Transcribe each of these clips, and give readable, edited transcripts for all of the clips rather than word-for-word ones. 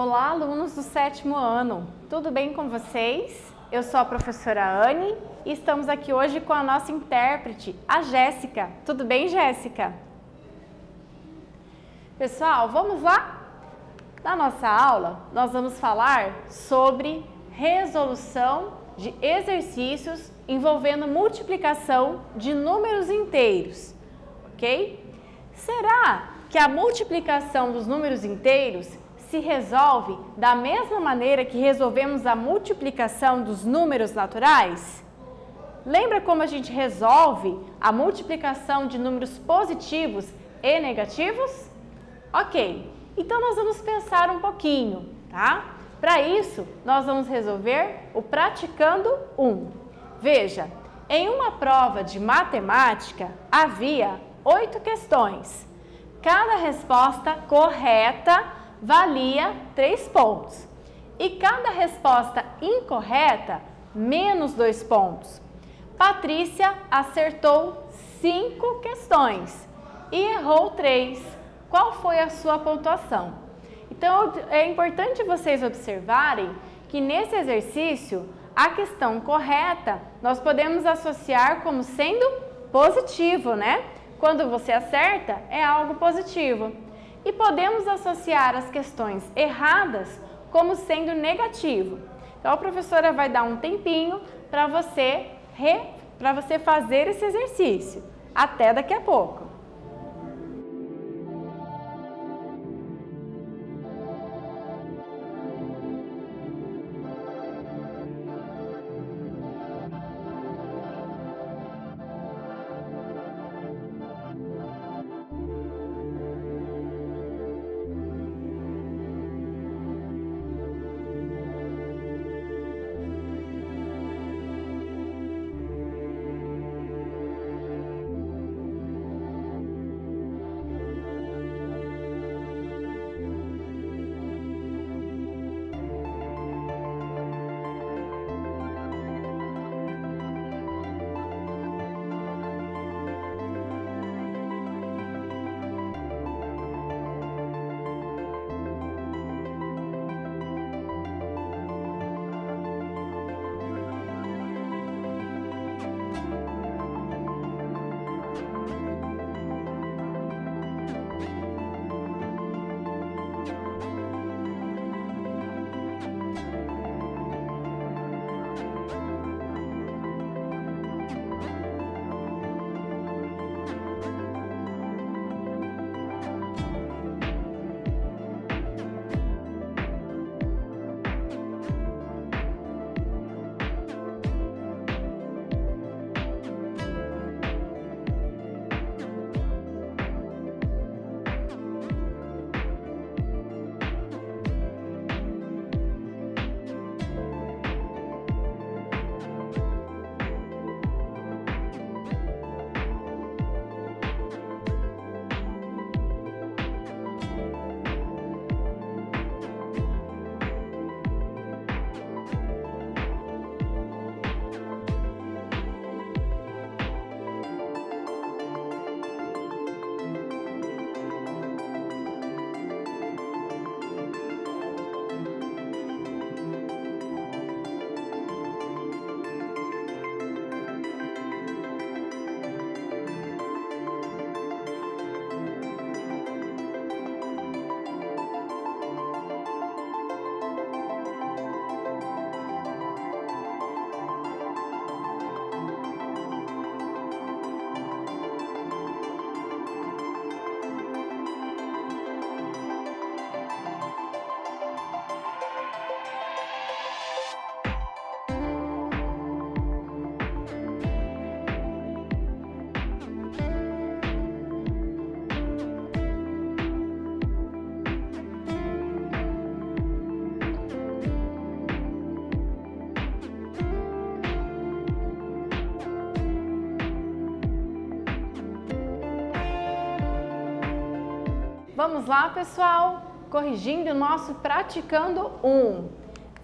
Olá, alunos do 7º ano, tudo bem com vocês? Eu sou a professora Anne e estamos aqui hoje com a nossa intérprete, a Jéssica. Tudo bem, Jéssica? Pessoal, vamos lá? Na nossa aula, nós vamos falar sobre resolução de exercícios envolvendo multiplicação de números inteiros, ok? Será que a multiplicação dos números inteiros se resolve da mesma maneira que resolvemos a multiplicação dos números naturais? Lembra como a gente resolve a multiplicação de números positivos e negativos? Ok, então nós vamos pensar um pouquinho, tá? Para isso, nós vamos resolver o Praticando 1. Veja, em uma prova de matemática havia 8 questões. Cada resposta correta valia 3 pontos e cada resposta incorreta, menos 2 pontos. Patrícia acertou 5 questões e errou 3. Qual foi a sua pontuação? Então, é importante vocês observarem que nesse exercício, a questão correta nós podemos associar como sendo positivo, né? Quando você acerta, é algo positivo. E podemos associar as questões erradas como sendo negativo. Então, a professora vai dar um tempinho para você fazer esse exercício. Até daqui a pouco. Vamos lá, pessoal, corrigindo o nosso Praticando 1.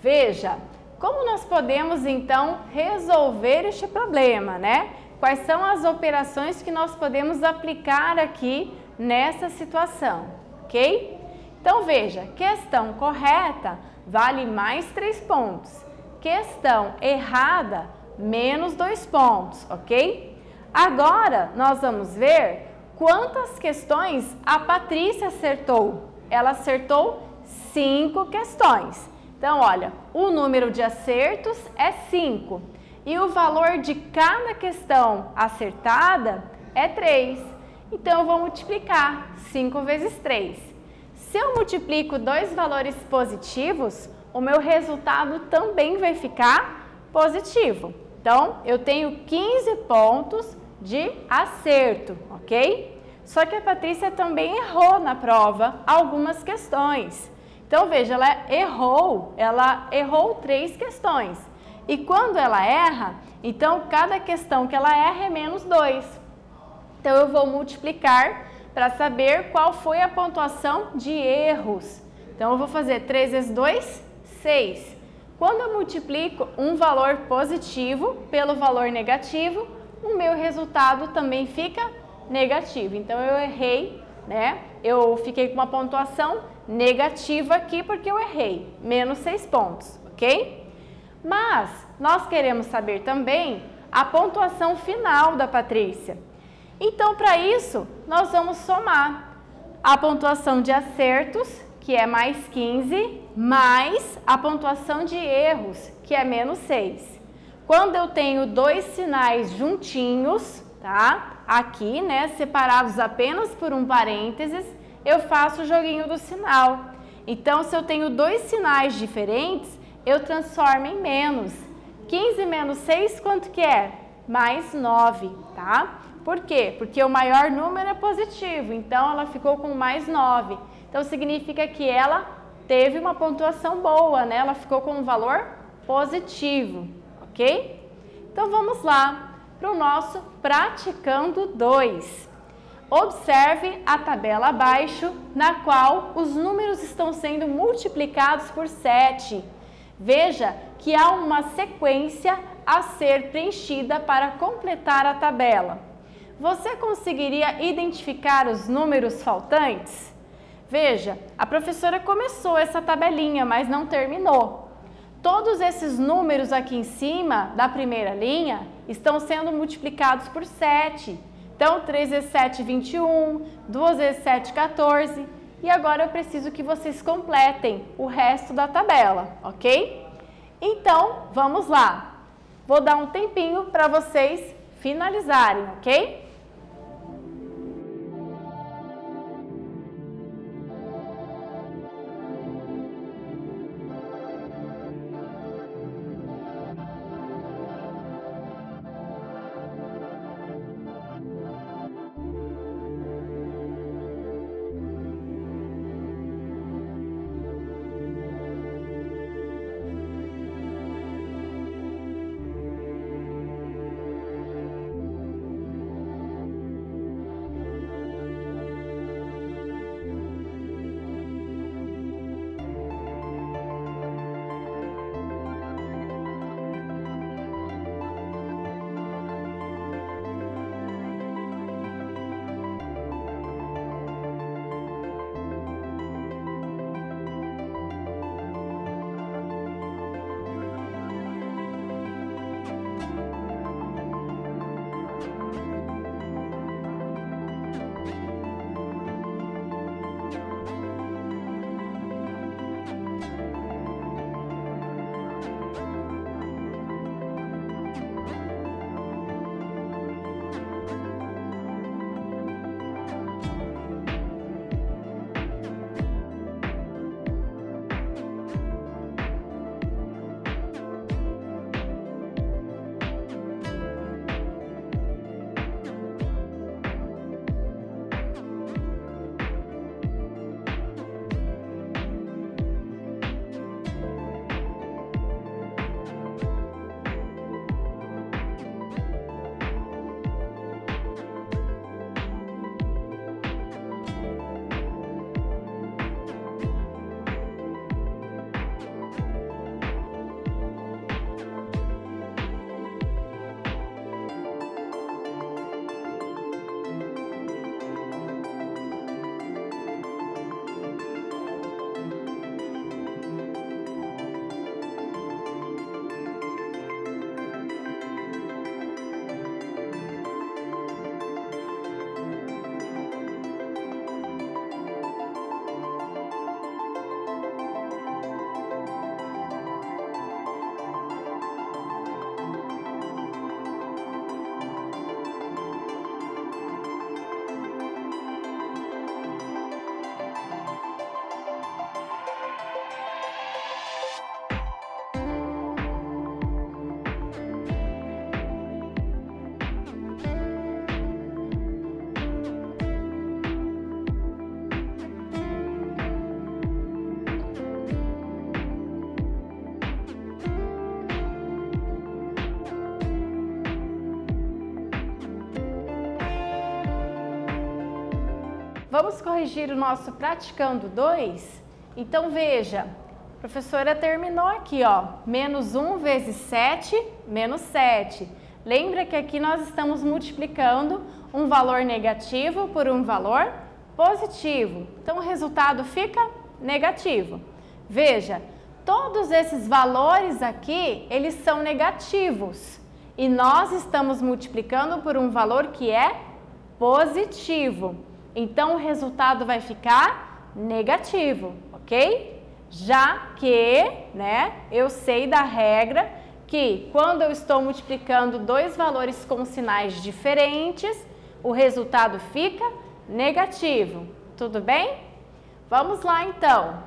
Veja, como nós podemos então resolver este problema, né? Quais são as operações que nós podemos aplicar aqui nessa situação, ok? Então, veja, questão correta vale mais 3 pontos. Questão errada, menos 2 pontos, ok? Agora, nós vamos ver quantas questões a Patrícia acertou. Ela acertou 5 questões. Então, olha, o número de acertos é 5 e o valor de cada questão acertada é 3. Então, eu vou multiplicar 5 vezes 3. Se eu multiplico dois valores positivos, o meu resultado também vai ficar positivo. Então, eu tenho 15 pontos de acerto, ok? Só que a Patrícia também errou na prova algumas questões. Então, veja, ela errou 3 questões. E quando ela erra, então cada questão que ela erra é menos 2. Então, eu vou multiplicar para saber qual foi a pontuação de erros. Então, eu vou fazer 3 vezes 2, 6. Quando eu multiplico um valor positivo pelo valor negativo, o meu resultado também fica negativo. Então, eu errei, né? Eu fiquei com uma pontuação negativa aqui porque eu errei, menos 6 pontos, ok? Mas nós queremos saber também a pontuação final da Patrícia. Então, para isso, nós vamos somar a pontuação de acertos, que é mais 15, mais a pontuação de erros, que é menos 6. Quando eu tenho dois sinais juntinhos, tá? Aqui, né, separados apenas por um parênteses, eu faço o joguinho do sinal. Então, se eu tenho dois sinais diferentes, eu transformo em menos. 15 menos 6, quanto que é? Mais 9, tá? Por quê? Porque o maior número é positivo, então ela ficou com mais 9. Então, significa que ela teve uma pontuação boa, né? Ela ficou com um valor positivo, ok? Então, vamos lá para o nosso Praticando 2. Observe a tabela abaixo, na qual os números estão sendo multiplicados por 7. Veja que há uma sequência a ser preenchida para completar a tabela. Você conseguiria identificar os números faltantes? Veja, a professora começou essa tabelinha, mas não terminou. Todos esses números aqui em cima da primeira linha estão sendo multiplicados por 7. Então, 3 vezes 7, 21, 2 vezes 7, 14. E agora eu preciso que vocês completem o resto da tabela, ok? Então, vamos lá. Vou dar um tempinho para vocês finalizarem, ok? Vamos corrigir o nosso praticando 2? Então, veja, a professora terminou aqui, ó, menos 1 vezes 7, menos 7. Lembra que aqui nós estamos multiplicando um valor negativo por um valor positivo. Então, o resultado fica negativo. Veja, todos esses valores aqui, eles são negativos. E nós estamos multiplicando por um valor que é positivo. Então, o resultado vai ficar negativo, ok? Já que, eu sei da regra que quando eu estou multiplicando dois valores com sinais diferentes, o resultado fica negativo. Tudo bem? Vamos lá, então.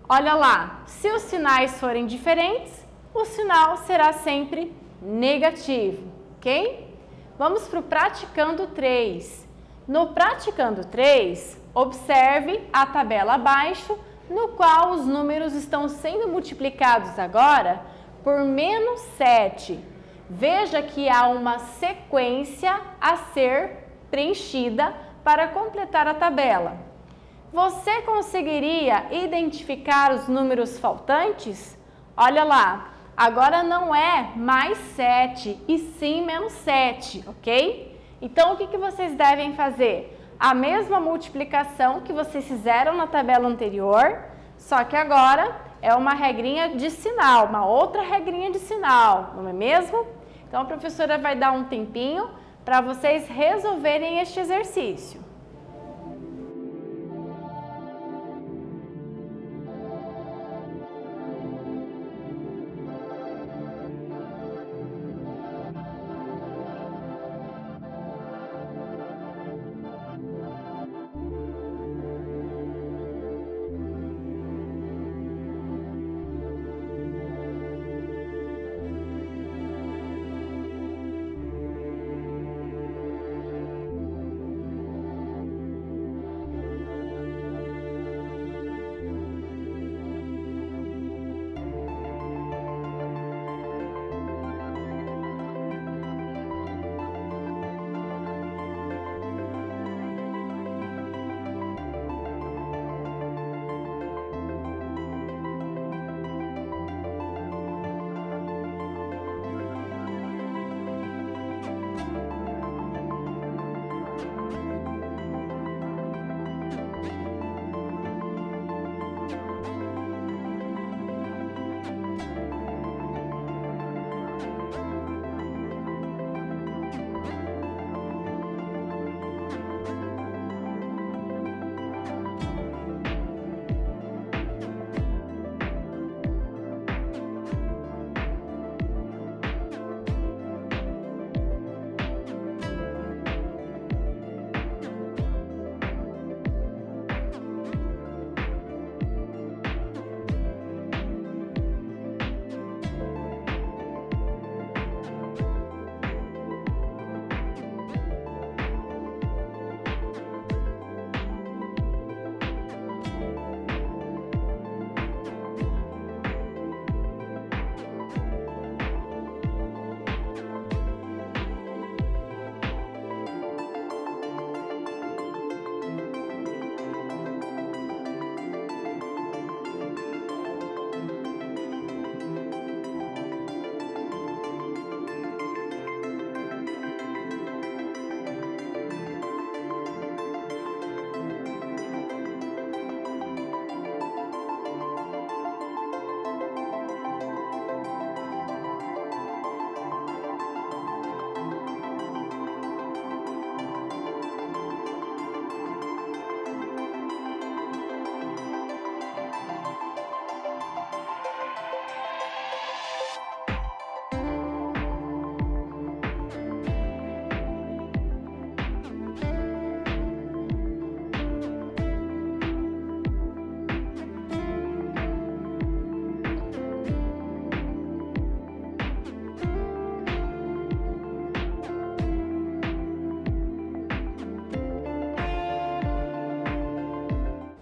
Olha lá, se os sinais forem diferentes, o sinal será sempre negativo, ok? Vamos para o praticando 3. No praticando 3, observe a tabela abaixo, no qual os números estão sendo multiplicados agora por menos 7. Veja que há uma sequência a ser preenchida para completar a tabela. Você conseguiria identificar os números faltantes? Olha lá. Agora não é mais 7 e sim menos 7, ok? Então, o que vocês devem fazer? A mesma multiplicação que vocês fizeram na tabela anterior, só que agora é uma regrinha de sinal, uma outra regrinha de sinal, não é mesmo? Então, a professora vai dar um tempinho para vocês resolverem este exercício.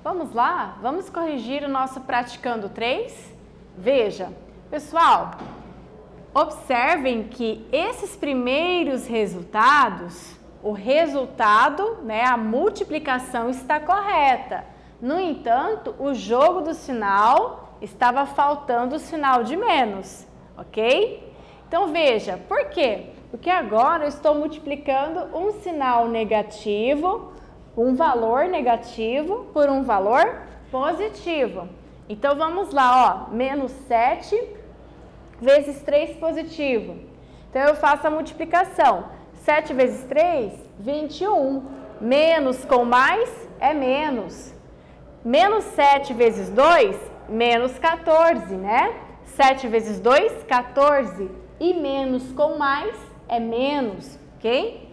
Vamos lá? Vamos corrigir o nosso praticando 3? Veja, pessoal, observem que esses primeiros resultados, o resultado, né, a multiplicação está correta. No entanto, o jogo do sinal estava faltando o sinal de menos, ok? Então veja, por quê? Porque agora eu estou multiplicando um sinal negativo, um valor negativo por um valor positivo. Então vamos lá, ó, menos 7 vezes 3 positivo. Então eu faço a multiplicação. 7 vezes 3, 21. Menos com mais é menos. Menos 7 vezes 2, menos 14, né? 7 vezes 2, 14. E menos com mais é menos, ok?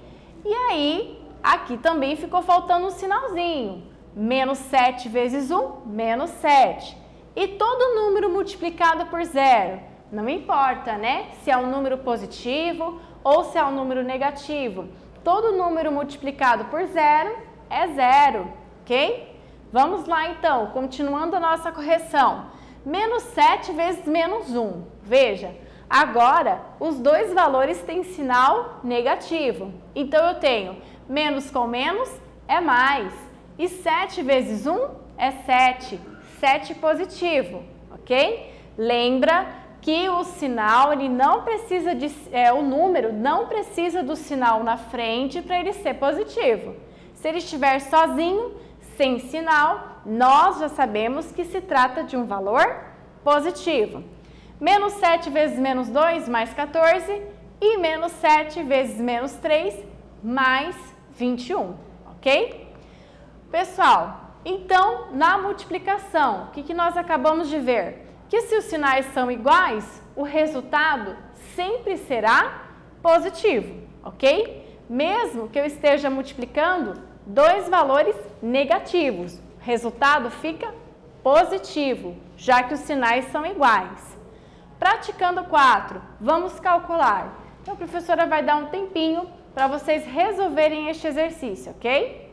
E aí, aqui também ficou faltando um sinalzinho. Menos 7 vezes 1, menos 7. E todo número multiplicado por zero, não importa, né? Se é um número positivo ou se é um número negativo. Todo número multiplicado por zero é zero, ok? Vamos lá então, continuando a nossa correção. Menos 7 vezes menos 1. Veja, agora os dois valores têm sinal negativo. Então eu tenho menos com menos é mais. E 7 vezes 1 é 7. 7 positivo, ok? Lembra que o sinal, ele não precisa de, o número não precisa do sinal na frente para ele ser positivo. Se ele estiver sozinho, sem sinal, nós já sabemos que se trata de um valor positivo. Menos 7 vezes menos 2, mais 14. E menos 7 vezes menos 3, mais 21, ok? Pessoal, então, na multiplicação, o que nós acabamos de ver? Que se os sinais são iguais, o resultado sempre será positivo, ok? Mesmo que eu esteja multiplicando dois valores negativos, o resultado fica positivo, já que os sinais são iguais. Praticando 4, vamos calcular. Então, a professora vai dar um tempinho para vocês resolverem este exercício, ok?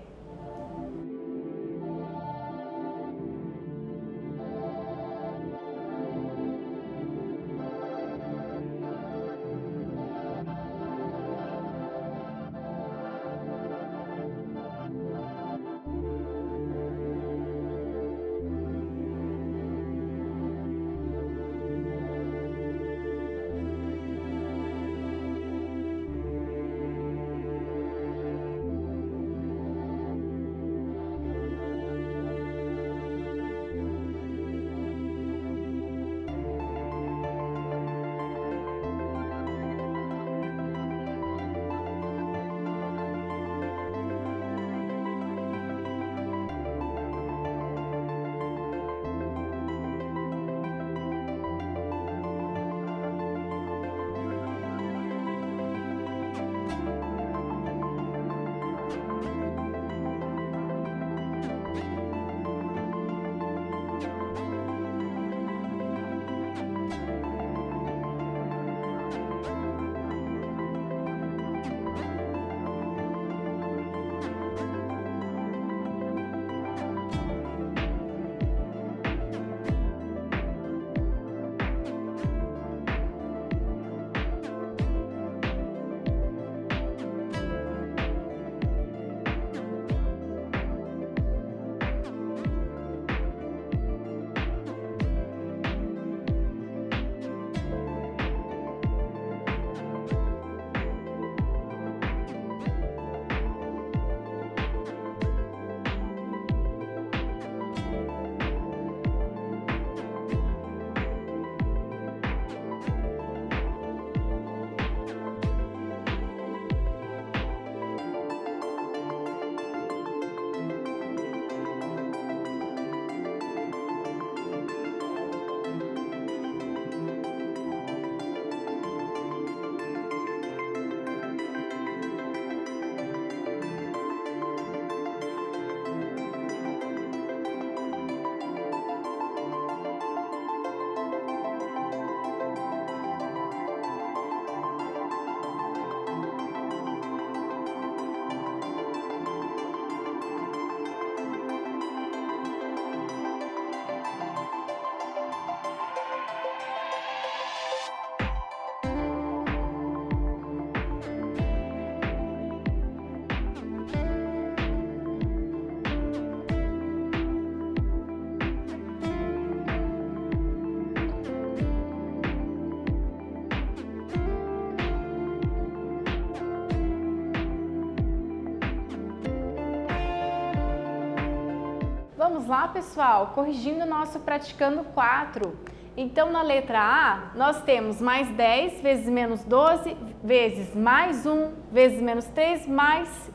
Vamos lá, pessoal, corrigindo o nosso praticando 4. Então, na letra A, nós temos mais 10 vezes menos 12 vezes mais 1 vezes menos 3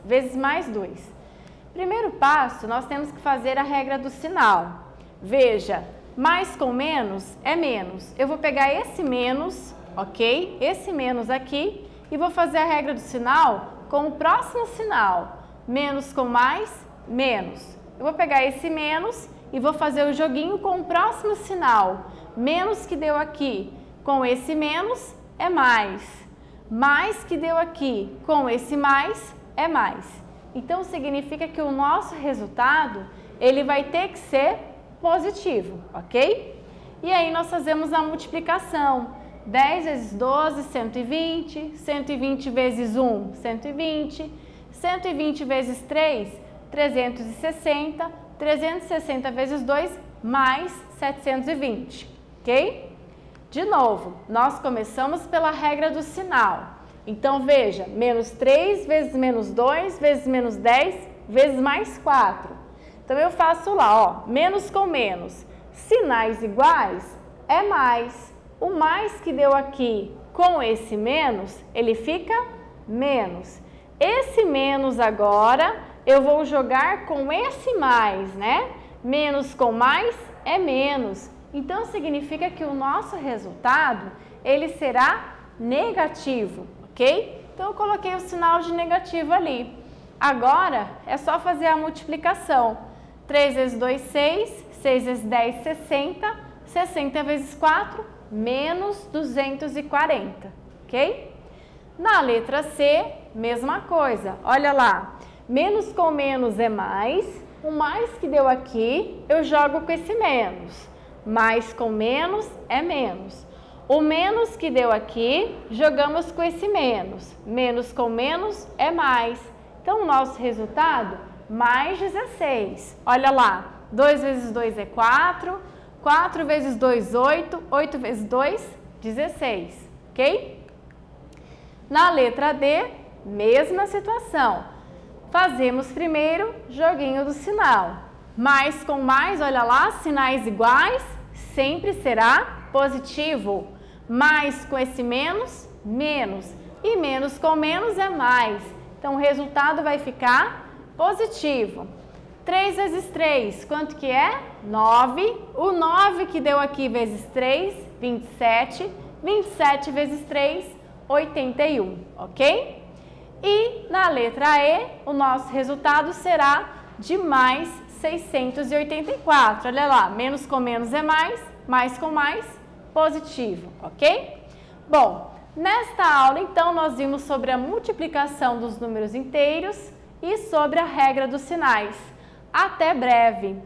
vezes mais 2. Primeiro passo, nós temos que fazer a regra do sinal. Veja, mais com menos é menos. Eu vou pegar esse menos, ok? Esse menos aqui e vou fazer a regra do sinal com o próximo sinal. Menos com mais, menos. Eu vou pegar esse menos e vou fazer o joguinho com o próximo sinal. Menos que deu aqui com esse menos é mais. Mais que deu aqui com esse mais é mais. Então, significa que o nosso resultado, ele vai ter que ser positivo, ok? E aí, nós fazemos a multiplicação. 10 vezes 12, 120. 120 vezes 1, 120. 120 vezes 3, 360. 360 vezes 2, mais 720, ok? De novo, nós começamos pela regra do sinal. Então, veja, menos 3 vezes menos 2 vezes menos 10 vezes mais 4. Então, eu faço lá, ó, menos com menos. Sinais iguais é mais. O mais que deu aqui com esse menos, ele fica menos. Esse menos agora, eu vou jogar com esse mais, né? Menos com mais é menos. Então, significa que o nosso resultado, ele será negativo, ok? Então, eu coloquei o sinal de negativo ali. Agora, é só fazer a multiplicação. 3 vezes 2, 6. 6 vezes 10, 60. 60 vezes 4, menos 240, ok? Na letra C, mesma coisa. Olha lá. Menos com menos é mais. O mais que deu aqui, eu jogo com esse menos. Mais com menos é menos. O menos que deu aqui, jogamos com esse menos. Menos com menos é mais. Então, o nosso resultado, mais 16. Olha lá, 2 vezes 2 é 4. 4 vezes 2, 8. 8 vezes 2, 16. Ok? Na letra D, mesma situação. Fazemos primeiro joguinho do sinal. Mais com mais, olha lá, sinais iguais, sempre será positivo. Mais com esse menos, menos. E menos com menos é mais. Então, o resultado vai ficar positivo. 3 vezes 3, quanto que é? 9. O 9 que deu aqui vezes 3, 27. 27 vezes 3, 81, ok? E na letra E, o nosso resultado será de mais 684. Olha lá, menos com menos é mais com mais, positivo, ok? Bom, nesta aula, então, nós vimos sobre a multiplicação dos números inteiros e sobre a regra dos sinais. Até breve!